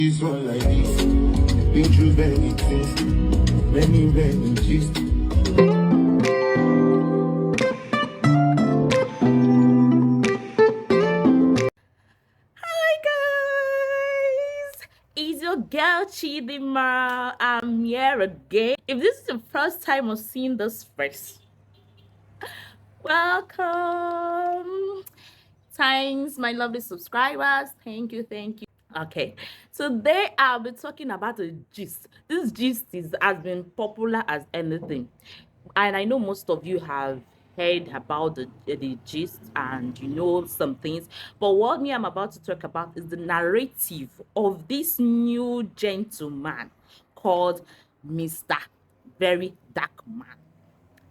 This one like this, been through many things, many gist. Hi guys, it's your girl Chidima. I'm here again. If this is the first time of seeing this face, welcome. Thanks, my lovely subscribers. Thank you, thank you. Okay, today I'll be talking about a gist. This gist has been popular as anything, and I know most of you have heard about the gist and you know some things, but what me I'm about to talk about is the narrative of this new gentleman called Mr. Very Dark Man.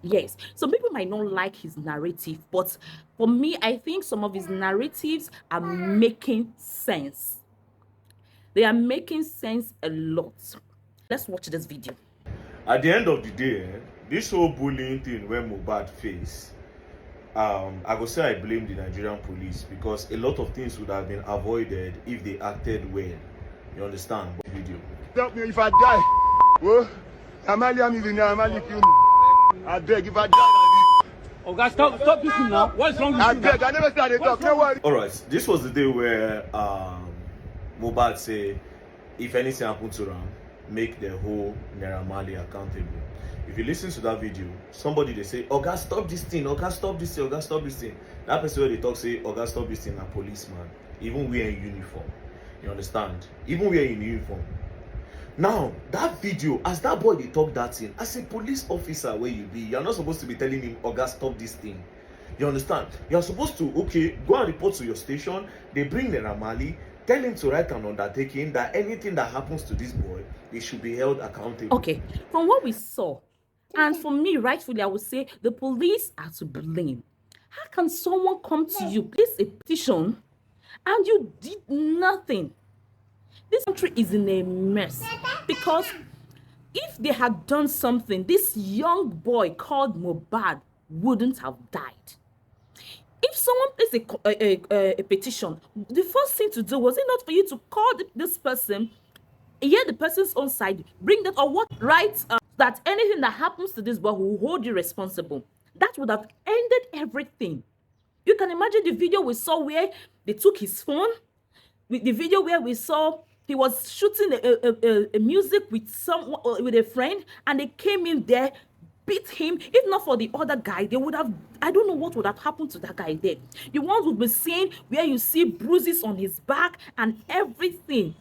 Yes, some people might not like his narrative, but for me, I think some of his narratives are making sense. They are making sense a lot. Let's watch this video. At the end of the day, this whole bullying thing when Mohbad face, I go say I blame the Nigerian police because a lot of things would have been avoided if they acted well. You understand? Video. Help me if I die. Whoa, Amalia me the Amalia kill me. I beg if I die. Oh guys, stop this now. What's wrong with you? I beg, I never started talk. No worry. All right, this was the day where Mohbad say, if anything happened to Ram, make the whole Naira Marley accountable. If you listen to that video, somebody they say, "Oga, stop this thing. Oga, stop this thing. Oga, stop this thing." That person where they talk say, "Oga, stop this thing." A policeman, even wearing uniform. You understand? Even wearing uniform. Now that video, as that boy they talk that thing, as a police officer where you be, you're not supposed to be telling him, "Oga, stop this thing." You understand? You're supposed to go and report to your station. They bring Naira Marley. Tell him to write an undertaking that anything that happens to this boy, they should be held accountable. Okay, from what we saw, and for me, rightfully, I would say the police are to blame. How can someone come to you, place a petition, and you did nothing? This country is in a mess because if they had done something, this young boy called Mohbad wouldn't have died. If someone placed a petition, the first thing to do was it not for you to call this person, hear the person's own side, bring that or what right that anything that happens to this boy will hold you responsible. That would have ended everything. You can imagine the video we saw where they took his phone, with the video where we saw he was shooting a music with with a friend, and they came in there, beat him. If not for the other guy, they would have, I don't know what would have happened to that guy there. The ones would be seeing where you see bruises on his back and everything.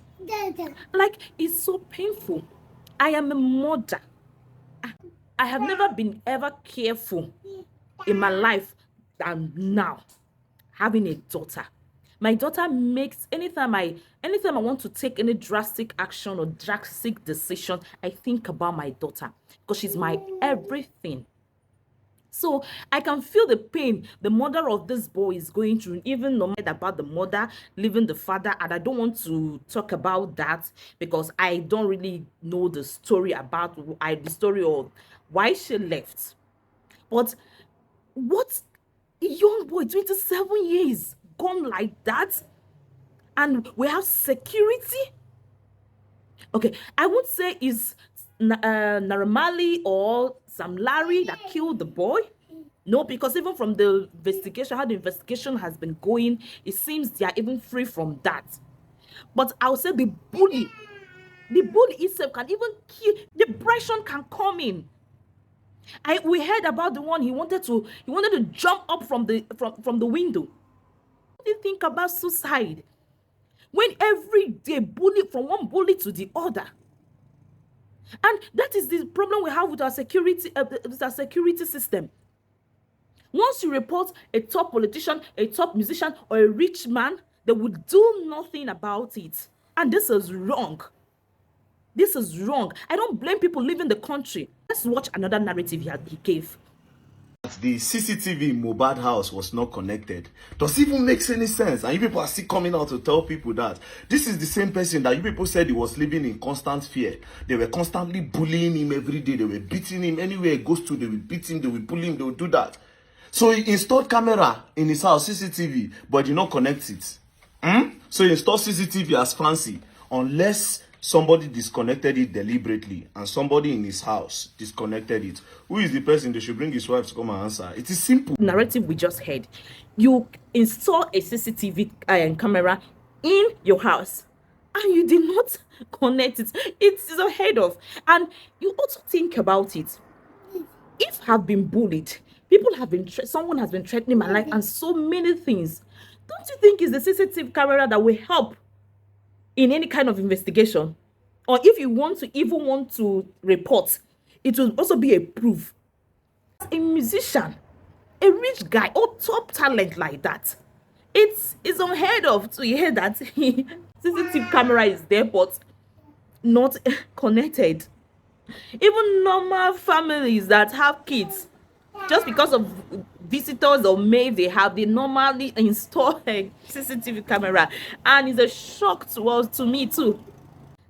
Like, it's so painful. I am a mother. I have never been ever careful in my life than now, having a daughter. My daughter makes, anytime I want to take any drastic action or drastic decision, I think about my daughter because she's my everything. So I can feel the pain the mother of this boy is going through, even no matter about the mother leaving the father. And I don't want to talk about that because I don't really know the story about the story of why she left. But what a young boy, 27 years, gone like that, and we have security. Okay, I would say it's Naira Marley or Sam Larry that killed the boy. No, because even from the investigation, how the investigation has been going, it seems they are even free from that. But I would say the bully itself can even kill. Depression can come in. We heard about the one he wanted to jump up from the window. What do you think about suicide? When every day bully from one bully to the other. And that is the problem we have with our security system. Once you report a top politician, a top musician, or a rich man, they will do nothing about it. And this is wrong. This is wrong. I don't blame people leaving the country. Let's watch another narrative he gave. The CCTV in Mohbad house was not connected. Does it even make any sense? And you people are still coming out to tell people that this is the same person that you people said he was living in constant fear. They were constantly bullying him every day. They were beating him anywhere he goes to. They will beat him. They will bully him. They will do that. So he installed camera in his house, CCTV, but did not connect it. So he installed CCTV as fancy. unless somebody disconnected it deliberately and somebody in his house disconnected it. Who is the person they should bring his wife to come and answer? It is simple. Narrative we just heard. You install a CCTV camera in your house and you did not connect it. It's unheard of. And you also think about it. If I've been bullied, people have been someone has been threatening my life and so many things, don't you think it's the CCTV camera that will help in any kind of investigation? Or if you want to report, it will also be a proof. A musician, a rich guy, or top talent like that, it's unheard of to hear that CCTV camera is there but not connected. Even normal families that have kids, just because of visitors or maids they normally install a CCTV camera, and it's a shock to me too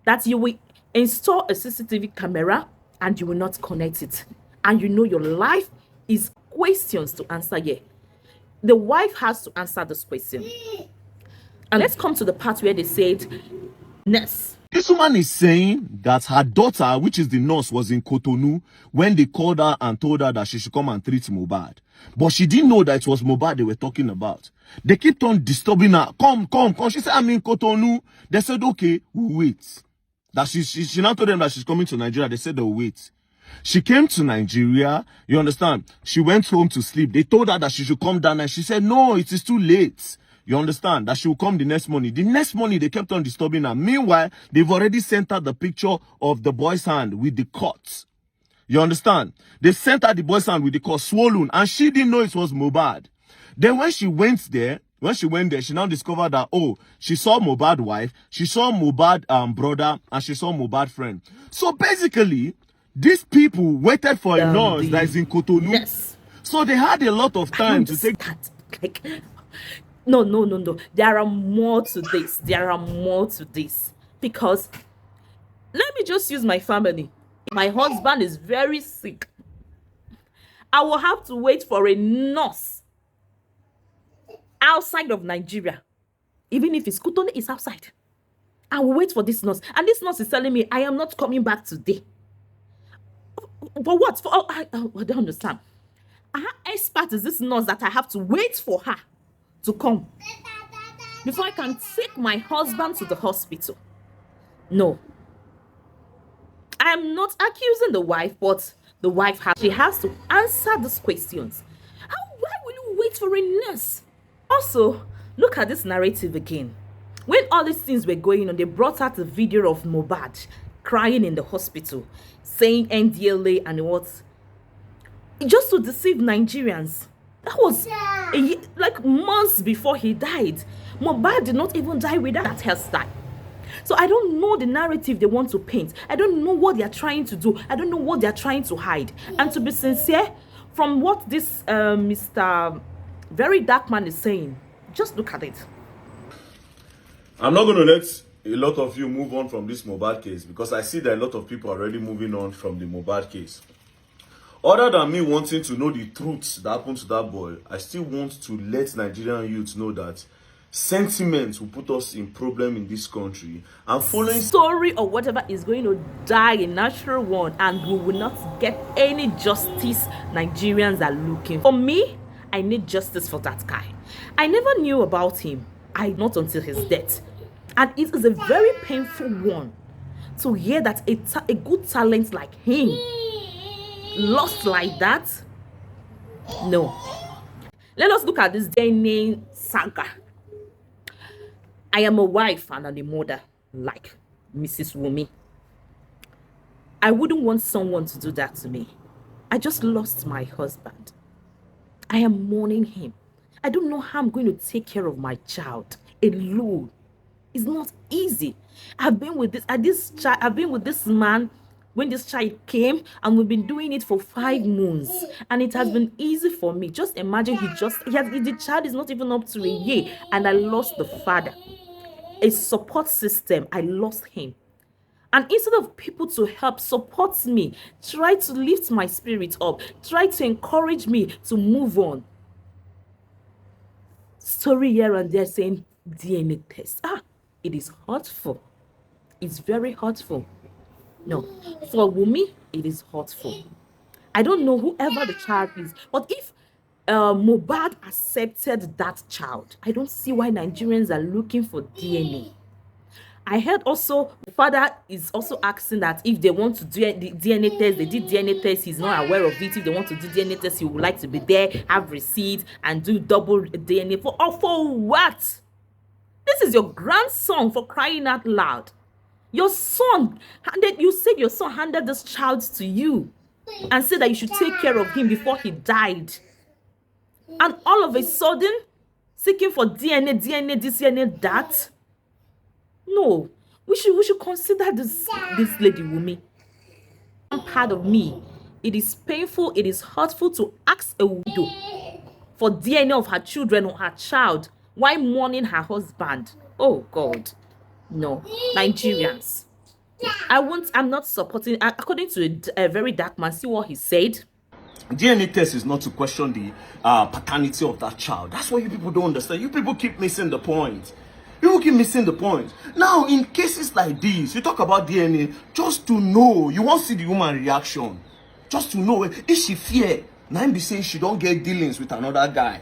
that you will install a CCTV camera and you will not connect it, and you know your life is questions to answer here. The wife has to answer this question. And let's come to the part where they said nurse. This woman is saying that her daughter, which is the nurse, was in Cotonou when they called her and told her that she should come and treat Mohbad. But she didn't know that it was Mohbad they were talking about. They kept on disturbing her. Come. She said, I'm in Cotonou. They said, okay, we'll wait. That she now told them that she's coming to Nigeria. They said they'll wait. She came to Nigeria, you understand? She went home to sleep. They told her that she should come down and she said, no, it is too late. You understand? That she will come the next morning. The next morning, they kept on disturbing her. Meanwhile, they've already sent her the picture of the boy's hand with the cut. You understand? They sent her the boy's hand with the cut swollen, and she didn't know it was Mohbad. Then when she went there, she now discovered that, oh, she saw Mohbad wife, she saw Mohbad brother, and she saw Mohbad friend. So basically, these people waited for a nurse that is in Cotonou. Yes. So they had a lot of time to take... No. There are more to this. Because, let me just use my family. My husband is very sick. I will have to wait for a nurse outside of Nigeria. Even if it's Cotonou, it's outside. I will wait for this nurse. And this nurse is telling me, I am not coming back today. For what? I don't understand. How expert is this nurse that I have to wait for her to come before I can take my husband to the hospital? No. I am not accusing the wife, but the wife has to answer these questions. Why will you wait for a nurse? Also, look at this narrative again. When all these things were going on, they brought out the video of Mohbad crying in the hospital, saying NDLA and what, just to deceive Nigerians. That was like months before he died. Mohbad did not even die without that hairstyle. So I don't know the narrative they want to paint. I don't know what they are trying to do. I don't know what they are trying to hide. And to be sincere, from what this Mr. Very Dark Man is saying, just look at it. I'm not going to let a lot of you move on from this Mohbad case, because I see that a lot of people are already moving on from the Mohbad case. Other than me wanting to know the truth that happened to that boy, I still want to let Nigerian youths know that sentiment will put us in problem in this country, and following story or whatever is going to die a natural one, and we will not get any justice Nigerians are looking for. Me, I need justice for that guy. I never knew about him. Not until his death. And it is a very painful one to hear that a good talent like him lost like that. No. Let us look at this DNA saga. I am a wife and a mother like Mrs. Wumi. I wouldn't want someone to do that to me. I just lost my husband. I am mourning him. I don't know how I'm going to take care of my child alone. It's not easy. I've been with this man when this child came, and we've been doing it for 5 months, and it has been easy for me. Just imagine the child is not even up to a year, and I lost the father. A support system, I lost him. And instead of people to help support me, try to lift my spirit up, try to encourage me to move on, story here and there saying DNA test. It is hurtful. is very hurtful. No, for Wumi, it is hurtful. I don't know whoever the child is, but if Mohbad accepted that child, I don't see why Nigerians are looking for DNA. I heard also the father is also asking that if they want to do the DNA test, they did DNA test, he's not aware of it. If they want to do DNA test, he would like to be there, have receipt, and do double DNA for what? This is your grandson, for crying out loud. Your son you said your son handed this child to you and said that you should take care of him before he died. And all of a sudden, seeking for DNA, this, DNA, that. No, we should consider this lady Wumi. One part of me, it is painful, it is hurtful to ask a widow for DNA of her children or her child while mourning her husband. Oh God, no, Nigerians. I'm not supporting. According to a very dark man, see what he said. DNA test is not to question the paternity of that child. That's what you people don't understand. You people keep missing the point. You keep missing the point. Now, in cases like this, you talk about DNA just to know. You won't see the human reaction. Just to know if she fear. Now be saying she don't get dealings with another guy.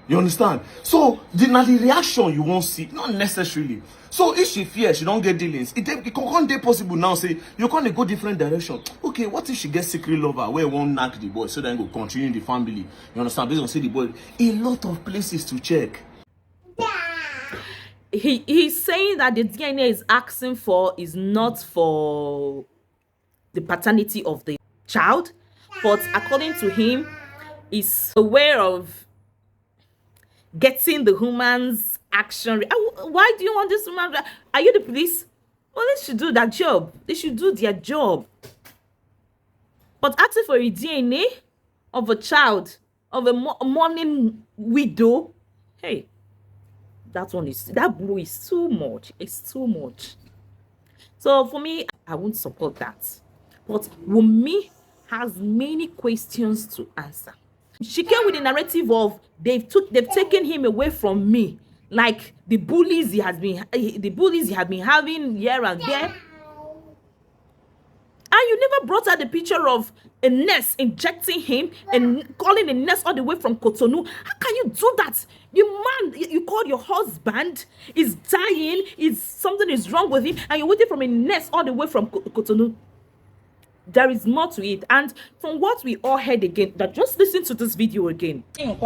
You understand? So the reaction you won't see, not necessarily. So if she fears she don't get dealings, it can't be possible now. Say you can't go different direction. Okay, what if she gets secret lover where won't knock the boy so then go continue in the family? You understand? Based on say the boy, a lot of places to check. He's saying that the DNA is asking for is not for the paternity of the child, but according to him, is aware of getting the woman's action. Why do you want this woman? Are you the police? Well, they should do that job. They should do their job. But asking for a DNA of a child, of a mourning widow, hey, that blue is too much. It's too much. So for me, I won't support that. But Wumi has many questions to answer. She came with the narrative of they've taken him away from me, like the bullies he has been having here and there. And you never brought out the picture of a nurse injecting him and calling a nurse all the way from Cotonou. How can you do that? The man you called your husband is dying, something is wrong with him, and you're waiting from a nurse all the way from Cotonou. There is more to it, and from what we all heard again, that just listen to this video again. Okay,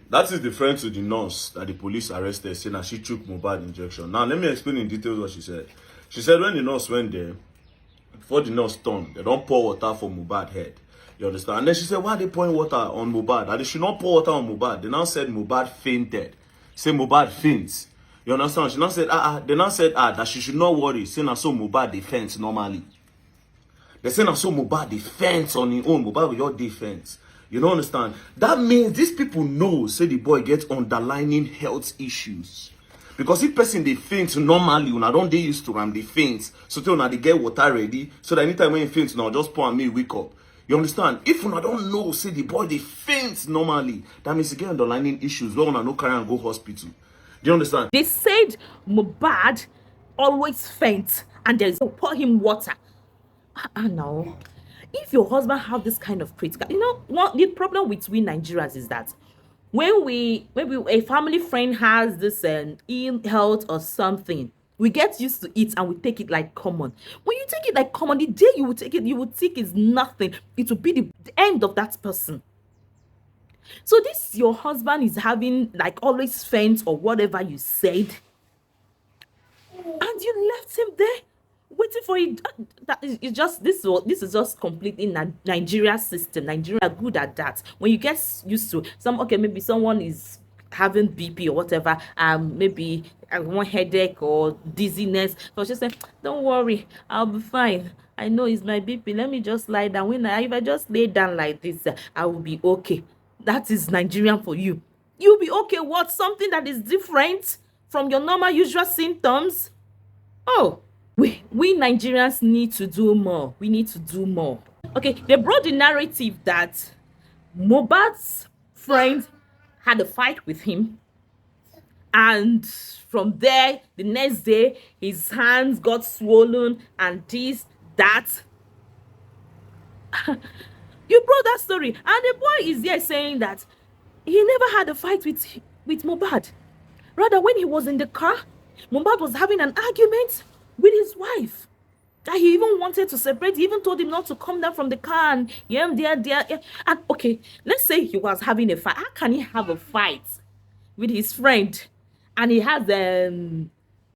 that is the friend to the nurse that the police arrested, saying that she took Mohbad injection. Now let me explain in detail what she said. She said when the nurse went there, before the nurse turned, they don't pour water for Mohbad head. You understand? And then she said, why are they pouring water on Mohbad? And they should not pour water on Mohbad. They now said Mohbad fainted. Say Mohbad faints. You understand? She now said, they now said that she should not worry. Saying so Mohbad defense normally. They say so Mohbad defense on his own. Mohbad with your defense. You don't understand? That means these people know, say the boy gets underlying health issues. Because if person they faint normally, when I don't they used to them, they faint. So till now they get water ready. So that anytime when he faints now, just pour on me, wake up. You understand? If you don't know, say the boy they faint normally, that means he get underlying issues. Where una no carry and go hospital. Do you understand? They said Mohbad always faints and there's pour him water. No. If your husband have this kind of critical, what the problem with we Nigerians is that when a family friend has this ill health or something, we get used to it and we take it like common. When you take it like common, the day you will take it, you will think it's nothing. It will be the end of that person. So this your husband is having like always faint or whatever you said, and you left him there waiting for it. That is just this is just completely Nigeria system. Nigeria are good at that. When you get used to maybe someone is having BP or whatever, maybe one headache or dizziness, so she said, don't worry, I'll be fine. I know it's my BP. Let me just lie down. If I just lay down like this, I will be okay. That is Nigerian for you. You'll be okay. What? Something that is different from your normal usual symptoms? Oh, we Nigerians need to do more. We need to do more. Okay, they brought the narrative that Mohbad's friend had a fight with him And from there, the next day, his hands got swollen and this, that. You brought that story, and the boy is there saying that he never had a fight with Mohbad. Rather, when he was in the car, Mohbad was having an argument with his wife. That he even wanted to separate. He even told him not to come down from the car and there. And okay, let's say he was having a fight. How can he have a fight with his friend and he has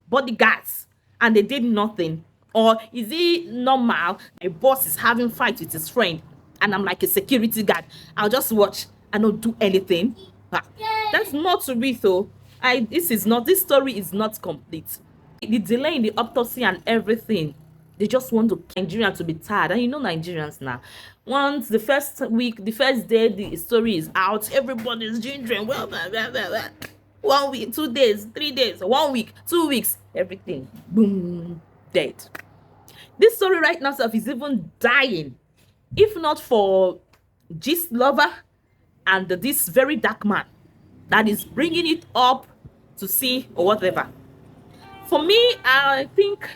bodyguards and they did nothing? Or is it normal my boss is having fight with his friend and I'm like a security guard? I'll just watch and not do anything. That's not to be though. This story is not complete. The delay in the autopsy and everything, they just want Nigerians to be tired. And you know Nigerians now. Once the first day the story is out, everybody's ginger. Well, 1 week, 2 days, 3 days, 1 week, 2 weeks, everything, boom, dead. This story right now is even dying. If not for gist lover and this very dark man that is bringing it up to see or whatever. For me, I think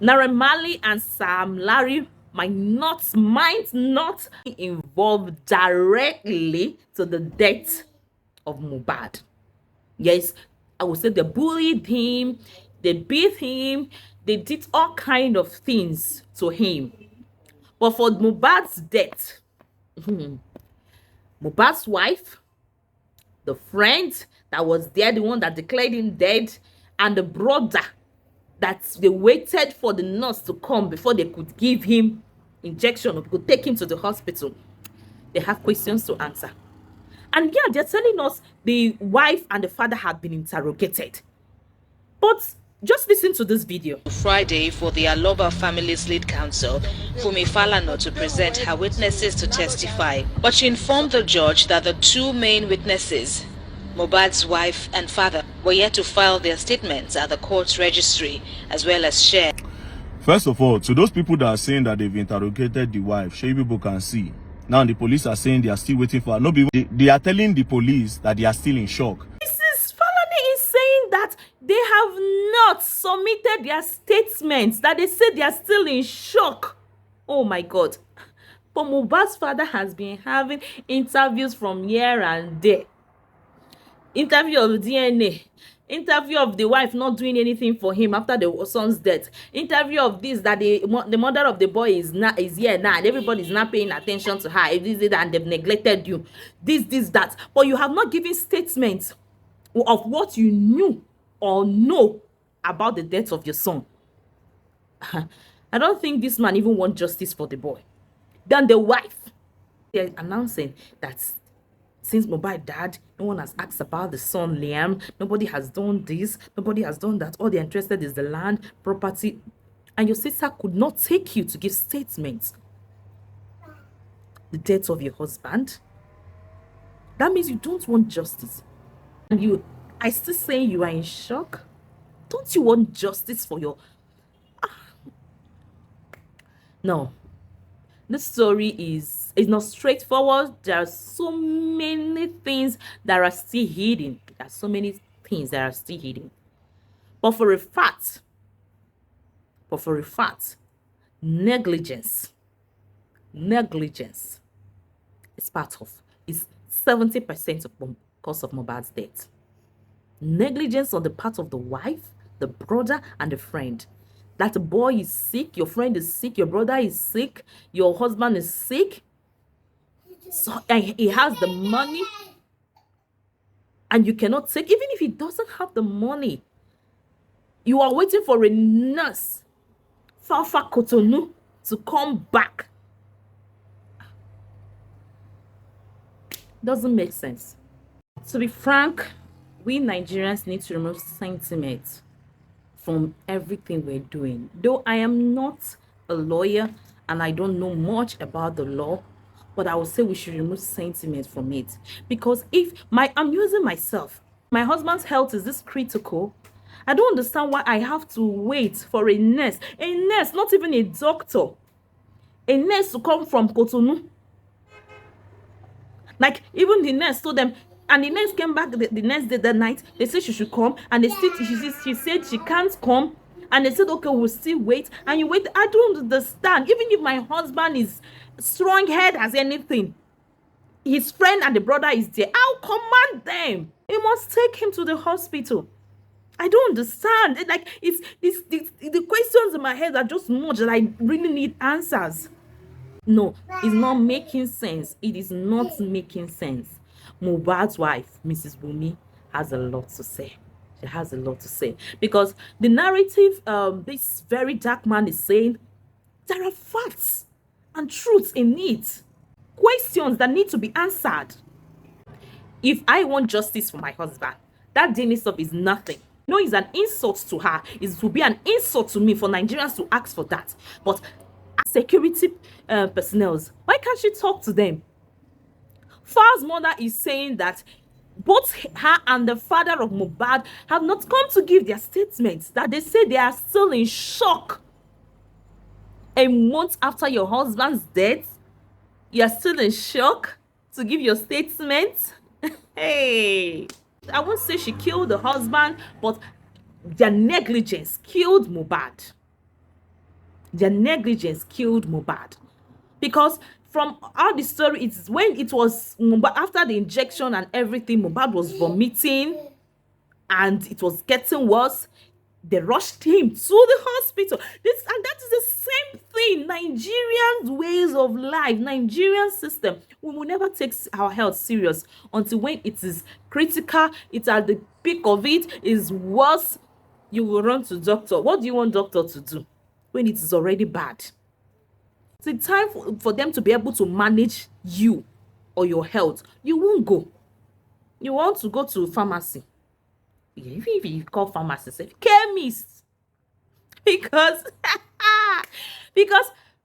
Naira Marley and Sam Larry might not be involved directly to the death of Mohbad. Yes, I would say they bullied him, they beat him, they did all kind of things to him. But for Mohbad's death, Mohbad's wife, the friend that was there, the one that declared him dead, and the brother that they waited for the nurse to come before they could give him injection or could take him to the hospital. They have questions to answer. And yeah, they're telling us the wife and the father had been interrogated. But just listen to this video. Friday for the Aloba family's lead counsel, Fumi Falana, to present her witnesses to testify. But she informed the judge that the two main witnesses, Mohbad's wife and father, were yet to file their statements at the court's registry, as well as share. First of all, to those people that are saying that they've interrogated the wife, sure people can see. Now the police are saying they are still waiting for her. No, they are telling the police that they are still in shock. Mrs. Falana is saying that they have not submitted their statements, that they say they are still in shock. Oh my God. But Mohbad's father has been having interviews from here and there. Interview of DNA, interview of the wife not doing anything for him after the son's death, interview of this, that the mother of the boy is here now and everybody's not paying attention to her, and they've neglected you, this, that. But you have not given statements of what you knew or know about the death of your son. I don't think this man even wants justice for the boy. Then the wife, they're announcing that since Mohbad died, no one has asked about the son Liam. Nobody has done this. Nobody has done that. All they're interested is the land, property. And your sister could not take you to give statements. The death of your husband. That means you don't want justice. And I still say you are in shock. Don't you want justice for your... No. This story is not straightforward. There are so many things that are still hidden. There are so many things that are still hidden. But for a fact, negligence is part of, is 70% of the cause of Mohbad's death. Negligence on the part of the wife, the brother, and the friend. That the boy is sick, your friend is sick, your brother is sick, your husband is sick. So and he has the money, and you cannot take, even if he doesn't have the money, you are waiting for a nurse, Fafa Cotonou, to come back. Doesn't make sense. To be frank, we Nigerians need to remove sentiment from everything we're doing. Though I am not a lawyer and I don't know much about the law, but I would say we should remove sentiment from it. Because if I'm using myself, my husband's health is this critical, I don't understand why I have to wait for a nurse, not even a doctor, a nurse to come from Cotonou. Like, even the nurse told them, And the next came back the next day, that night. They said she should come, and they still she said she can't come, and they said okay, we'll still wait. And you wait. I don't understand. Even if my husband is strong head as anything, his friend and the brother is there, I'll command them. You must take him to the hospital. I don't understand. Like it's the questions in my head are just much that I really need answers. No, it's not making sense. It is not making sense. Mohbad's wife, Mrs. Wunmi, has a lot to say. She has a lot to say because the narrative this very dark man is saying, there are facts and truths in it, questions that need to be answered. If I want justice for my husband, that DNA stuff is nothing. No, it's an insult to her. It will be an insult to me for Nigerians to ask for that. But as security personnel, why can't she talk to them? Fal's mother is saying that both her and the father of Mohbad have not come to give their statements, that they say they are still in shock. A month after your husband's death, you're still in shock to give your statement? Hey, I won't say she killed the husband, but their negligence killed Mohbad. Their negligence killed Mohbad. Because from all the story, it's when it was Mohbad, after the injection and everything, Mohbad was vomiting and it was getting worse. They rushed him to the hospital. And that is the same thing. Nigerian ways of life, Nigerian system. We will never take our health serious until when it is critical, it's at the peak of it, is worse, you will run to doctor. What do you want doctor to do when it is already bad? It's time for them to be able to manage you or your health. You won't go. You want to go to pharmacy. If you call pharmacy, say chemist, because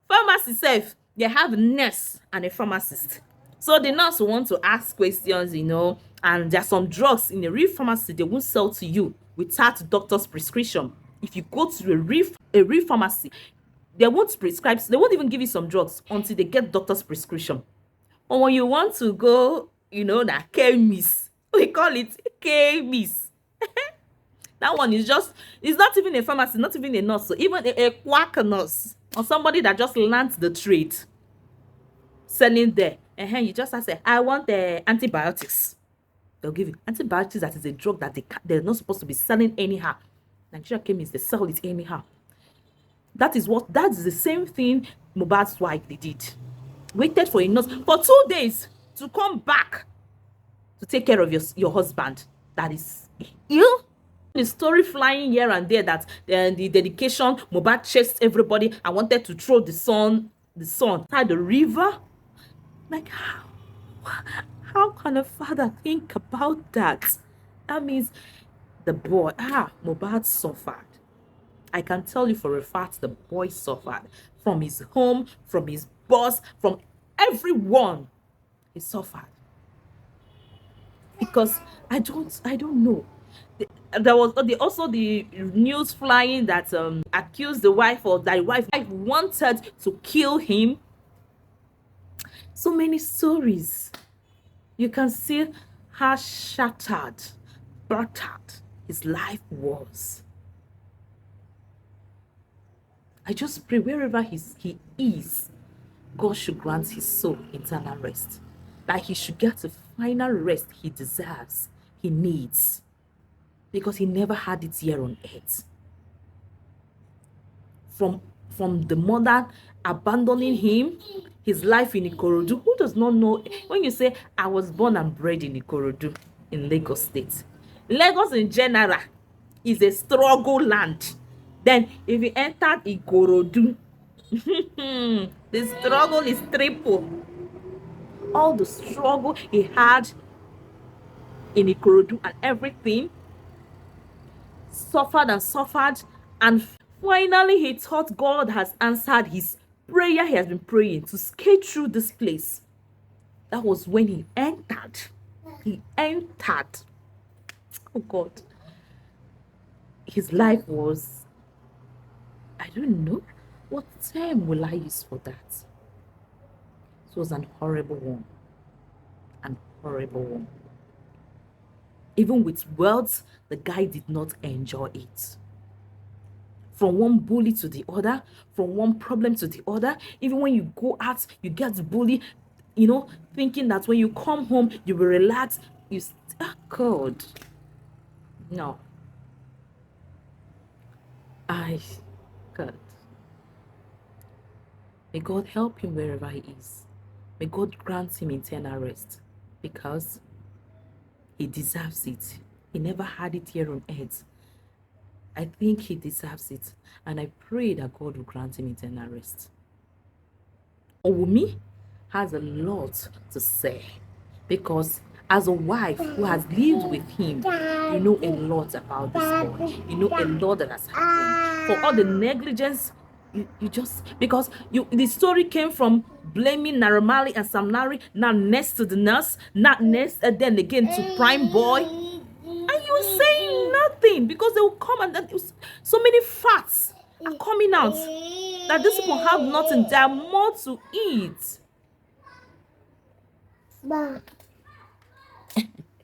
pharmacy self, they have a nurse and a pharmacist. So the nurse will want to ask questions, you know, and there are some drugs in a real pharmacy they won't sell to you without doctor's prescription. If you go to a real pharmacy, they won't prescribe, they won't even give you some drugs until they get doctor's prescription. Or when you want to go, you know, that chemist, we call it chemist. That one is just, it's not even a pharmacy, not even a nurse, so even a quack nurse or somebody that just learned the trade selling there. You just have to say, I want the antibiotics. They'll give you antibiotics. That is a drug that they're not supposed to be selling anyhow. Nigeria chemists, they sell it anyhow. That is the same thing Mohbad's wife did. Waited for a nurse for 2 days to come back to take care of your husband that is ill. The story flying here and there that the dedication, Mohbad chased everybody and wanted to throw the son inside the river. Like, how can a father think about that? That means the boy, Mohbad suffered. I can tell you for a fact the boy suffered. From his home, from his boss, from everyone. He suffered. Because I don't know. There was also the news flying that accused the wife, or that wife wanted to kill him. So many stories. You can see how shattered, battered his life was. I just pray wherever he is, God should grant his soul eternal rest. That he should get the final rest he deserves, he needs. Because he never had it here on earth. From the mother abandoning him, his life in Ikorodu. Who does not know? When you say, I was born and bred in Ikorodu, in Lagos State. Lagos in general is a struggle land. Then if you entered Ikorodu, the struggle is triple. All the struggle he had in Ikorodu and everything, suffered, and finally he thought God has answered his prayer he has been praying to skate through this place. That was when he entered. Oh God. His life was, I don't know what term will I use for that. It was an horrible one. Even with wealth, the guy did not enjoy it. From one bully to the other, from one problem to the other. Even when you go out, you get bullied, thinking that when you come home, you will relax. God. No. God. May God help him wherever he is. May God grant him eternal rest, because he deserves it. He never had it here on earth. I think he deserves it, and I pray that God will grant him eternal rest. Owumi has a lot to say, because as a wife who has lived with him, you know a lot about this boy. You know a lot that has happened. For all the negligence, you just, because the story came from blaming Naramali and Samnari, now next to the nurse, not next, and then again to Prime Boy. And you were saying nothing, because they will come and then so many facts are coming out that these people have nothing. There are more to eat.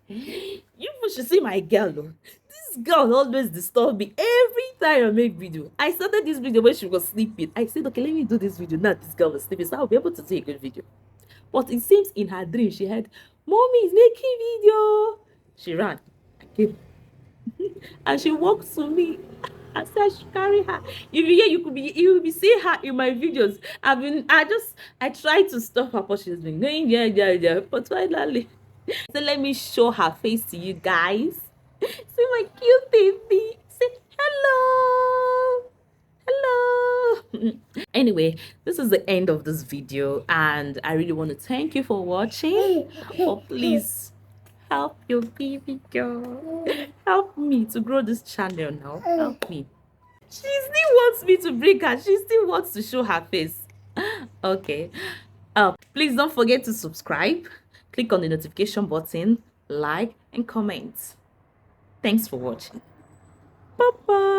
You should see my girl though. This girl always disturb me every time I make video. I started this video when she was sleeping. I said, okay, let me do this video now. This girl was sleeping, so I'll be able to do a good video. But it seems in her dream she heard, Mommy is making video. She ran. I came. And she walked to me. I said I should carry her. If you hear, you will be seeing her in my videos. I tried to stop her, but she's been going, yeah. But finally, so let me show her face to you guys. See my cute baby. Say hello. Hello. Anyway, this is the end of this video, and I really want to thank you for watching. Oh, please help your baby girl. Help me to grow this channel now. Help me. She still wants me to bring her. She still wants to show her face. Okay. Please don't forget to subscribe. Click on the notification button, like, and comment. Thanks for watching. Bye-bye.